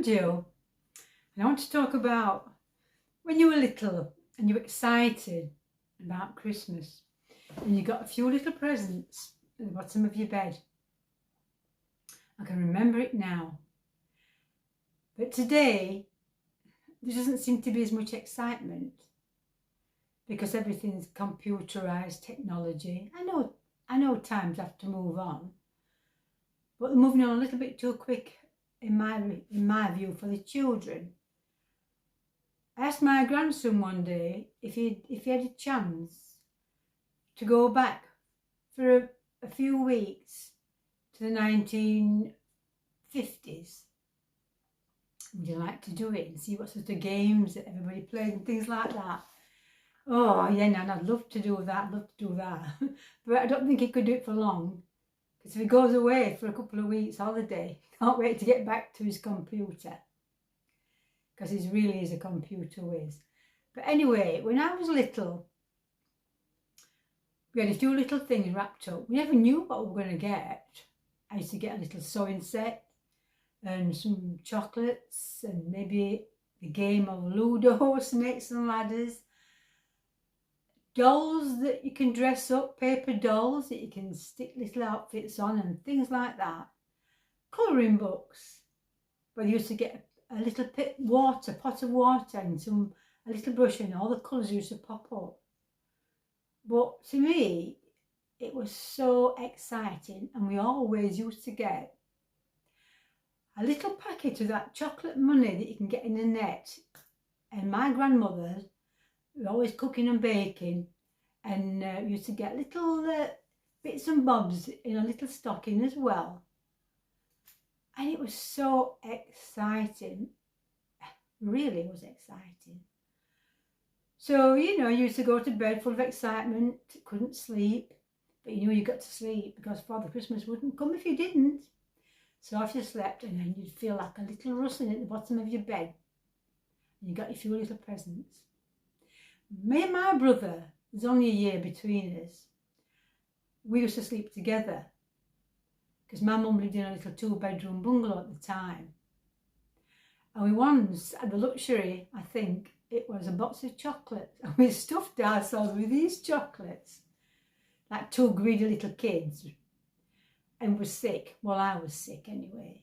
I'm Jill, and I want to talk about when you were little and you were excited about Christmas and you got a few little presents at the bottom of your bed. I can remember it now. But today, there doesn't seem to be as much excitement because everything's computerized technology. I know times have to move on, but they're moving on a little bit too quick in my view for the children. I asked my grandson one day if he had a chance to go back for a few weeks to the 1950s. Would you like to do it and see what sort of games that everybody played and things like that? Oh yeah, Nan, I'd love to do that, but I don't think he could do it for long, because if he goes away for a couple of weeks holiday, can't wait to get back to his computer, because he really is a computer whiz. But anyway, when I was little, we had a few little things wrapped up. We never knew what we were going to get. I used to get a little sewing set and some chocolates and maybe the game of Ludo, Snakes and Ladders. Dolls that you can dress up, paper dolls that you can stick little outfits on and things like that. Colouring books, where you used to get a little pot of water and a little brush, and all the colours used to pop up. But to me, it was so exciting, and we always used to get a little packet of that chocolate money that you can get in the net. And my grandmother was always cooking and baking, and used to get little bits and bobs in a little stocking as well. And it was so exciting, really was exciting. So, you used to go to bed full of excitement, couldn't sleep, but you knew you got to sleep because Father Christmas wouldn't come if you didn't. So after you slept, and then you'd feel like a little rustling at the bottom of your bed, and you got your few little presents. Me and my brother, there's only a year between us, we used to sleep together because my mum lived in a little 2-bedroom bungalow at the time. And we once had the luxury, I think it was a box of chocolates, and we stuffed ourselves with these chocolates like two greedy little kids, and were sick. Well, I was sick anyway.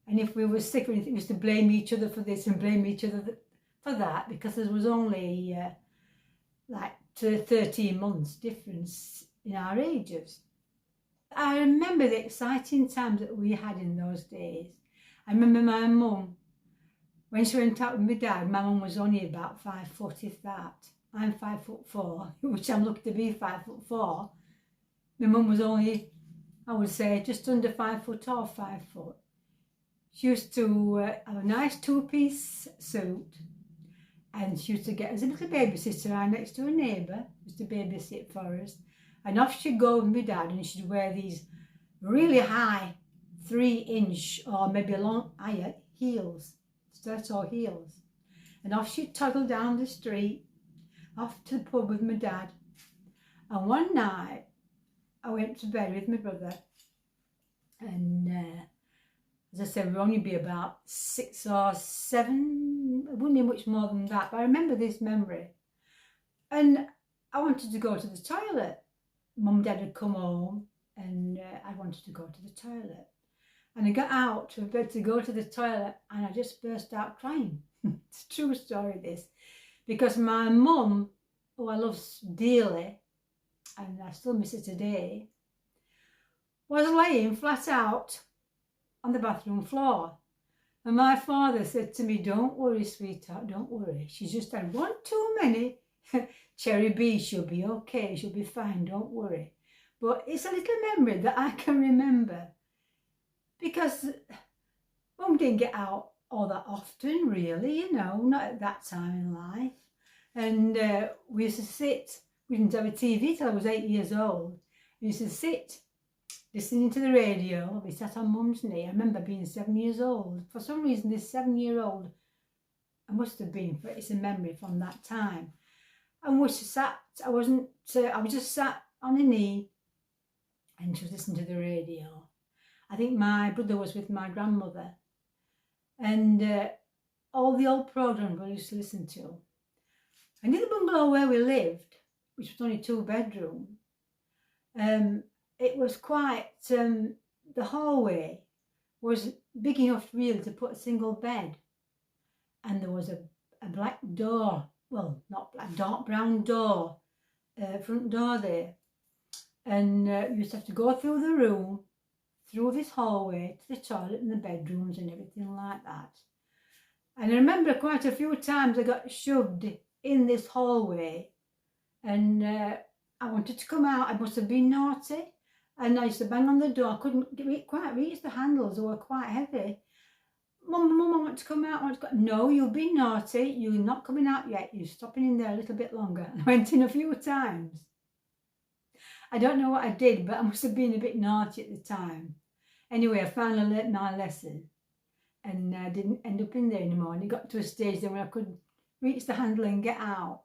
And if we were sick or anything, we used to blame each other for this and blame each other for that, because there was only like 13 months difference in our ages. I remember the exciting times that we had in those days. I remember my mum, when she went out with my dad, my mum was only about 5 foot, if that. I'm 5'4", which I'm lucky to be 5'4". My mum was only, I would say, just under 5 foot or 5 foot. She used to have a nice 2-piece suit, and she used to get us a little babysitter right next to a neighbour, used to babysit for us. And off she'd go with my dad, and she'd wear these really high 3-inch or maybe higher heels, stiletto heels. And off she'd toddle down the street, off to the pub with my dad. And one night, I went to bed with my brother, and as I said, we'd only be about 6 or 7, it wouldn't be much more than that, but I remember this memory. And I wanted to go to the toilet. Mum and Dad had come home, and I wanted to go to the toilet. And I got out of bed to go to the toilet, and I just burst out crying. It's a true story, this, because my mum, who I love dearly, and I still miss her today, was laying flat out on the bathroom floor. And my father said to me, "Don't worry, sweetheart, don't worry. She's just had one too many. Cherry B, she'll be okay, she'll be fine, don't worry." But it's a little memory that I can remember, because Mum didn't get out all that often, really, not at that time in life. And we used to sit, we didn't have a TV till I was 8 years old. We used to sit listening to the radio. We sat on Mum's knee. I remember being 7 years old. For some reason, this 7-year-old, I must have been, but it's a memory from that time. And we sat, I was just sat on a knee, and she was listening to the radio. I think my brother was with my grandmother, and all the old programs I used to listen to. And in the bungalow where we lived, which was only 2 bedroom, it was quite, the hallway was big enough really to put a single bed. And there was a black door, well, not black, dark brown door, front door there. And you used to have to go through the room, through this hallway to the toilet and the bedrooms and everything like that. And I remember quite a few times I got shoved in this hallway, and I wanted to come out. I must have been naughty, and I used to bang on the door. I couldn't quite reach the handles, they were quite heavy. Mum, I want to come out. I want to go. No, you've been naughty. You're not coming out yet. You're stopping in there a little bit longer. And I went in a few times. I don't know what I did, but I must have been a bit naughty at the time. Anyway, I finally learnt my lesson, and I didn't end up in there anymore. And it got to a stage then where I could reach the handle and get out.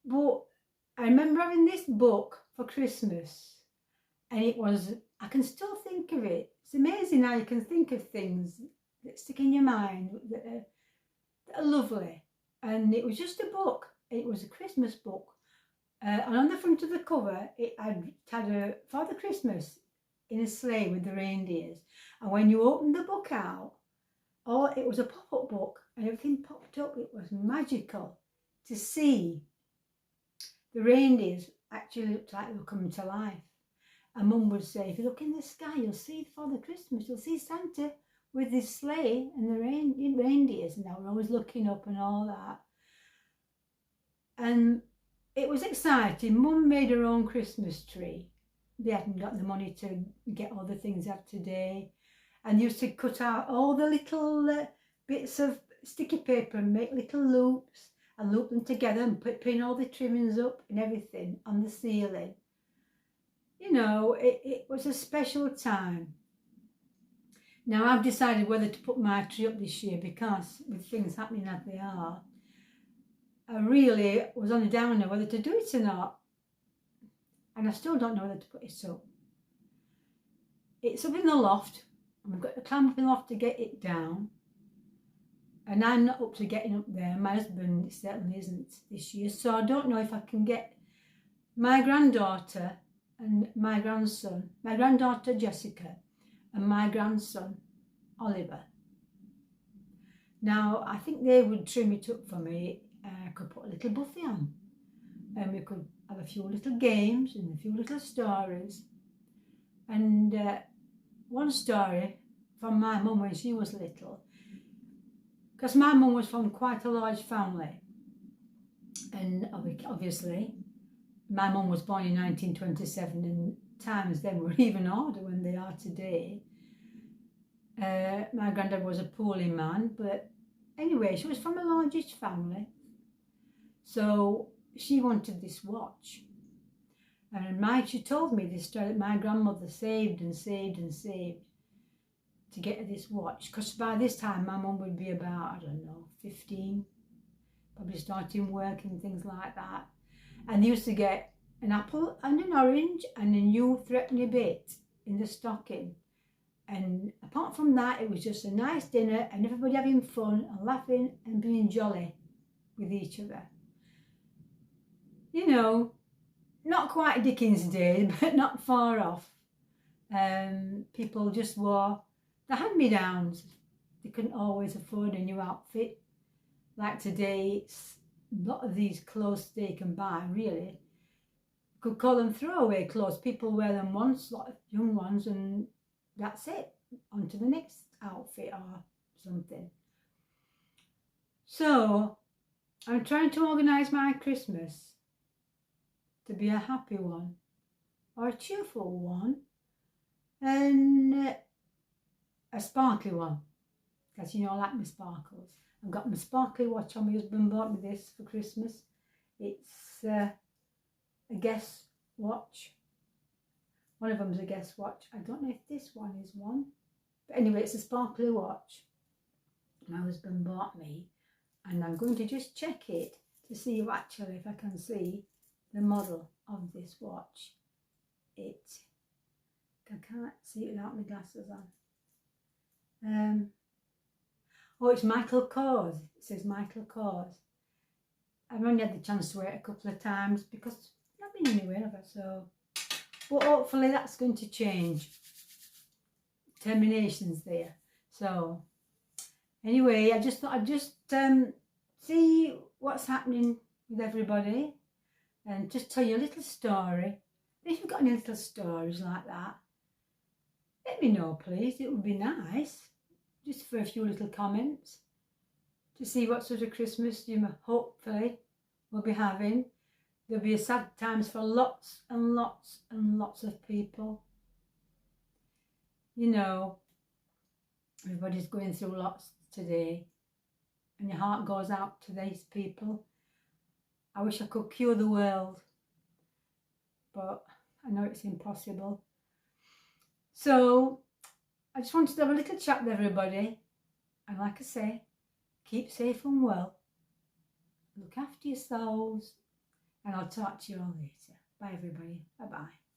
But I remember having this book for Christmas, and it was, I can still think of it. It's amazing how you can think of things that stick in your mind that are lovely. And it was just a book. It was a Christmas book. And on the front of the cover, it had a Father Christmas in a sleigh with the reindeers. And when you opened the book out, oh, it was a pop-up book, and everything popped up. It was magical to see the reindeers actually looked like they were coming to life. And Mum would say, if you look in the sky, you'll see Father Christmas, you'll see Santa with his sleigh and the reindeers. And I was always looking up and all that. And it was exciting. Mum made her own Christmas tree. They hadn't got the money to get all the things they have today. And used to cut out all the little bits of sticky paper and make little loops and loop them together and pin all the trimmings up and everything on the ceiling. You know, it was a special time. Now I've decided whether to put my tree up this year, because with things happening as they are, I really was on the downer whether to do it or not. And I still don't know whether to put it up. It's up in the loft, and we've got to climb up in the loft to get it down. And I'm not up to getting up there. My husband certainly isn't this year. So I don't know if I can get my granddaughter and my grandson, my granddaughter Jessica and my grandson Oliver. Now, I think they would trim it up for me. I could put a little buffet on, and we could have a few little games and a few little stories. And one story from my mum when she was little, because my mum was from quite a large family, and obviously my mum was born in 1927, and times then were even harder than they are today. My granddad was a poorly man, but anyway, she was from a largish family, so she wanted this watch. And she told me this story that my grandmother saved and saved and saved to get her this watch, because by this time my mum would be about, I don't know, 15, probably starting work and things like that. And they used to get an apple and an orange and a new threepenny bit in the stocking. And apart from that, it was just a nice dinner and everybody having fun and laughing and being jolly with each other. You know, not quite Dickens' day, but not far off. People just wore the hand-me-downs. They couldn't always afford a new outfit. Like today, a lot of these clothes they can buy, really. You could call them throwaway clothes. People wear them once, a lot of young ones, and that's it. On to the next outfit or something. So, I'm trying to organise my Christmas to be a happy one, or a cheerful one, and a sparkly one, because you know I like my sparkles. I've got my sparkly watch on. My husband bought me this for Christmas. It's a Guess watch. One of them's a Guess watch. I don't know if this one is one, but anyway, it's a sparkly watch my husband bought me, and I'm going to just check it to see if I can see the model of this watch. I can't see it without my glasses on. Oh, it's Michael Kors. It says Michael Kors. I've only had the chance to wear it a couple of times because I've not been anywhere ever, so. But hopefully that's going to change. Termination's there. So, anyway, I just thought I'd just see what's happening with everybody and just tell you a little story. If you've got any little stories like that, let me know, please. It would be nice, just for a few little comments, to see what sort of Christmas you hopefully will be having. There'll be sad times for lots and lots and lots of people. You know, everybody's going through lots today, and your heart goes out to these people. I wish I could cure the world, but I know it's impossible. So I just wanted to have a little chat with everybody, and like I say, keep safe and well, look after yourselves, and I'll talk to you all later. Bye everybody. Bye bye.